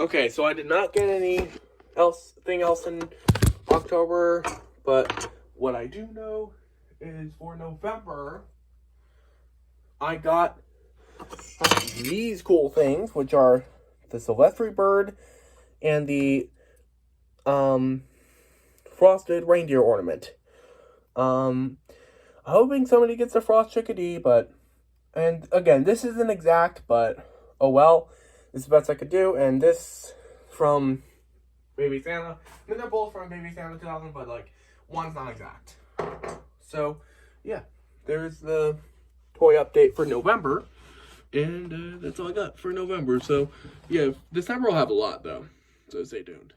Okay, so I did not get anything else in October, but what I do know is for November, I got these cool things, which are the Silvestri bird and the frosted reindeer ornament. I'm hoping somebody gets a frost chickadee, and again, this isn't exact, but oh well, this is the best I could do. And this from Baby Santa. I mean, they're both from Baby Santa 2000, but like one's not exact. So yeah, there's the toy update for November, and that's all I got for November. So yeah, December will have a lot though, so stay tuned.